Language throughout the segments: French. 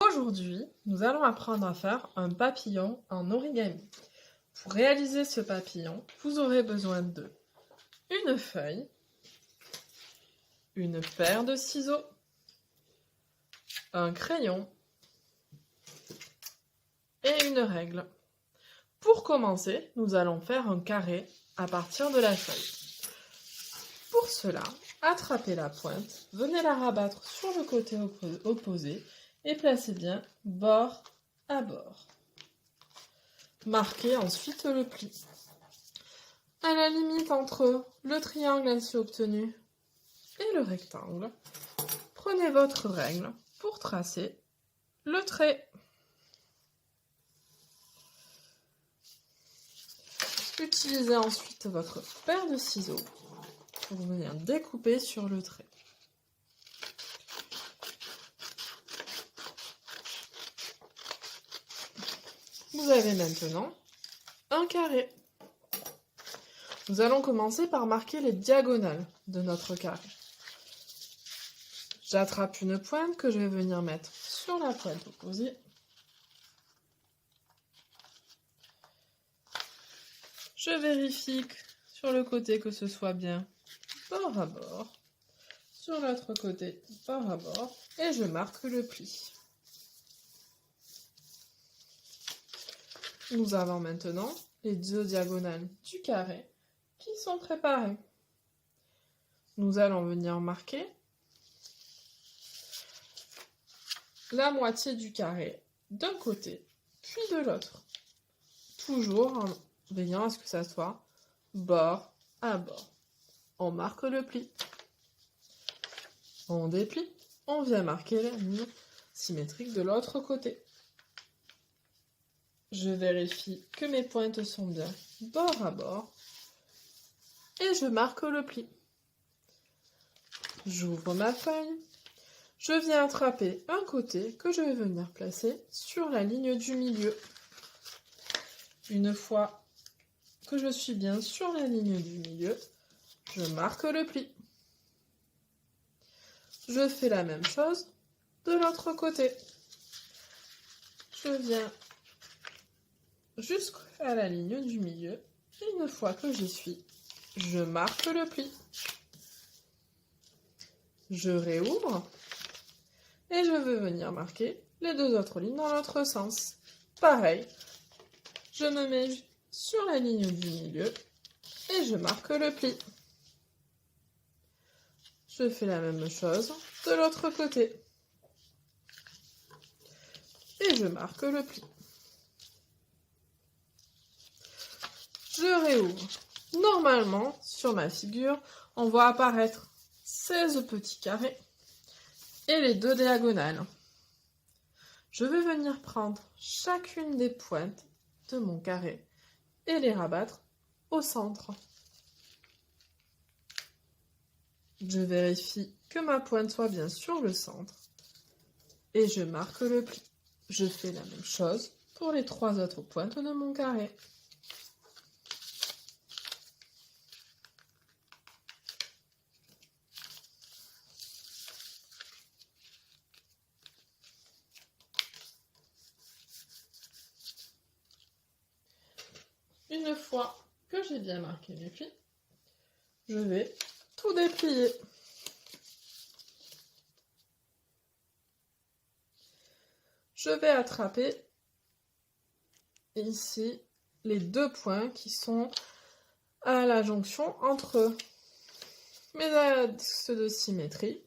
Aujourd'hui, nous allons apprendre à faire un papillon en origami. Pour réaliser ce papillon, vous aurez besoin de une feuille, une paire de ciseaux, un crayon et une règle. Pour commencer, nous allons faire un carré à partir de la feuille. Pour cela, attrapez la pointe, venez la rabattre sur le côté opposé et placez bien bord à bord. Marquez ensuite le pli. À la limite entre le triangle ainsi obtenu et le rectangle, prenez votre règle pour tracer le trait. Utilisez ensuite votre paire de ciseaux pour venir découper sur le trait. Vous avez maintenant un carré. Nous allons commencer par marquer les diagonales de notre carré. J'attrape une pointe que je vais venir mettre sur la pointe opposée. Je vérifie sur le côté que ce soit bien bord à bord. Sur l'autre côté, bord à bord. Et je marque le pli. Nous avons maintenant les deux diagonales du carré qui sont préparées. Nous allons venir marquer la moitié du carré d'un côté, puis de l'autre. Toujours en veillant à ce que ça soit bord à bord. On marque le pli. On déplie. On vient marquer la ligne symétrique de l'autre côté. Je vérifie que mes pointes sont bien bord à bord et je marque le pli. J'ouvre ma feuille. Je viens attraper un côté que je vais venir placer sur la ligne du milieu. Une fois que je suis bien sur la ligne du milieu, je marque le pli. Je fais la même chose de l'autre côté. Je viens jusqu'à la ligne du milieu. Et une fois que j'y suis, je marque le pli. Je réouvre et je veux venir marquer les deux autres lignes dans l'autre sens. Pareil, je me mets sur la ligne du milieu et je marque le pli. Je fais la même chose de l'autre côté. Et je marque le pli. Je réouvre. Normalement, sur ma figure, on voit apparaître 16 petits carrés et les deux diagonales. Je vais venir prendre chacune des pointes de mon carré et les rabattre au centre. Je vérifie que ma pointe soit bien sur le centre et je marque le pli. Je fais la même chose pour les trois autres pointes de mon carré. Une fois que j'ai bien marqué mes plis, je vais tout déplier. Je vais attraper ici les deux points qui sont à la jonction entre mes axes de symétrie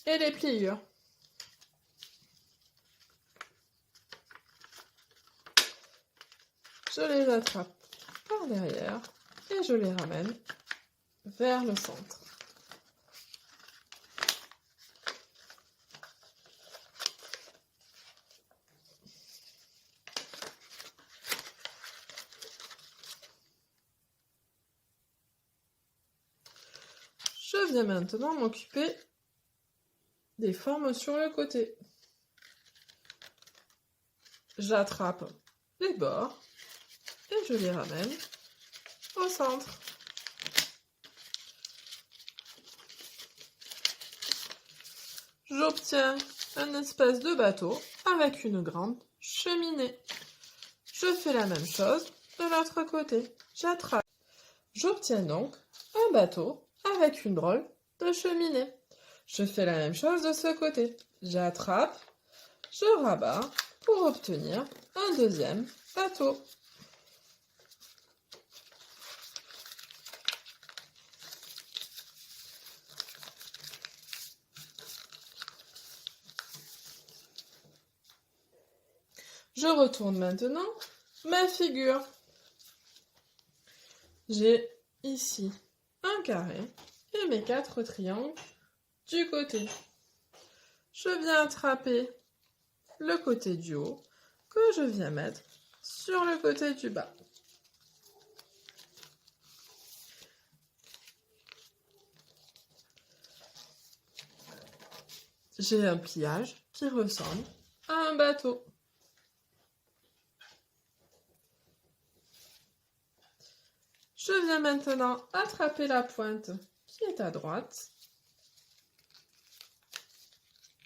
et les pliures. Je les attrape par derrière et je les ramène vers le centre. Je viens maintenant m'occuper des formes sur le côté. J'attrape les bords et je les ramène au centre. J'obtiens un espèce de bateau avec une grande cheminée. Je fais la même chose de l'autre côté. J'attrape. J'obtiens donc un bateau avec une drôle de cheminée. Je fais la même chose de ce côté. J'attrape, je rabats pour obtenir un deuxième bateau. Je retourne maintenant ma figure. J'ai ici un carré et mes 4 triangles du côté. Je viens attraper le côté du haut que je viens mettre sur le côté du bas. J'ai un pliage qui ressemble à un bateau. Je viens maintenant attraper la pointe qui est à droite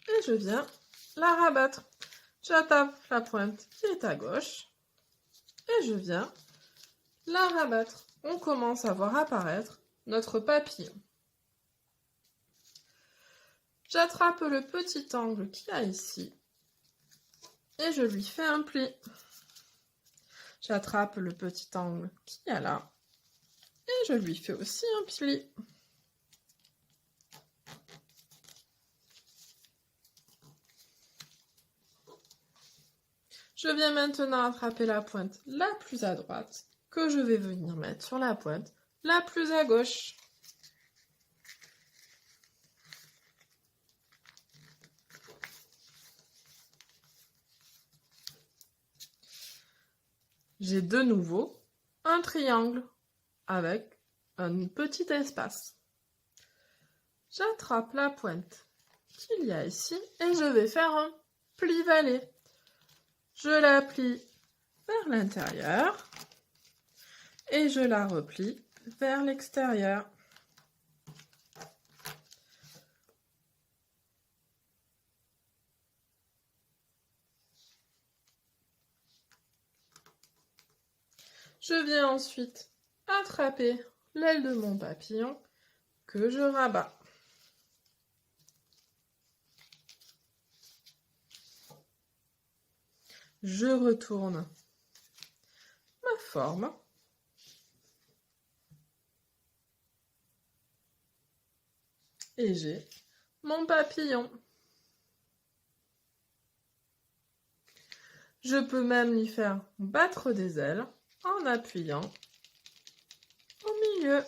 et je viens la rabattre. J'attrape la pointe qui est à gauche et je viens la rabattre. On commence à voir apparaître notre papillon. J'attrape le petit angle qu'il y a ici et je lui fais un pli. J'attrape le petit angle qu'il y a là et je lui fais aussi un pli. Je viens maintenant attraper la pointe la plus à droite que je vais venir mettre sur la pointe la plus à gauche. J'ai de nouveau un triangle avec un petit espace. J'attrape la pointe qu'il y a ici et je vais faire un pli-vallée. Je la plie vers l'intérieur et je la replie vers l'extérieur. Je viens ensuite attraper l'aile de mon papillon que je rabats. Je retourne ma forme. Et j'ai mon papillon. Je peux même lui faire battre des ailes en appuyant au milieu.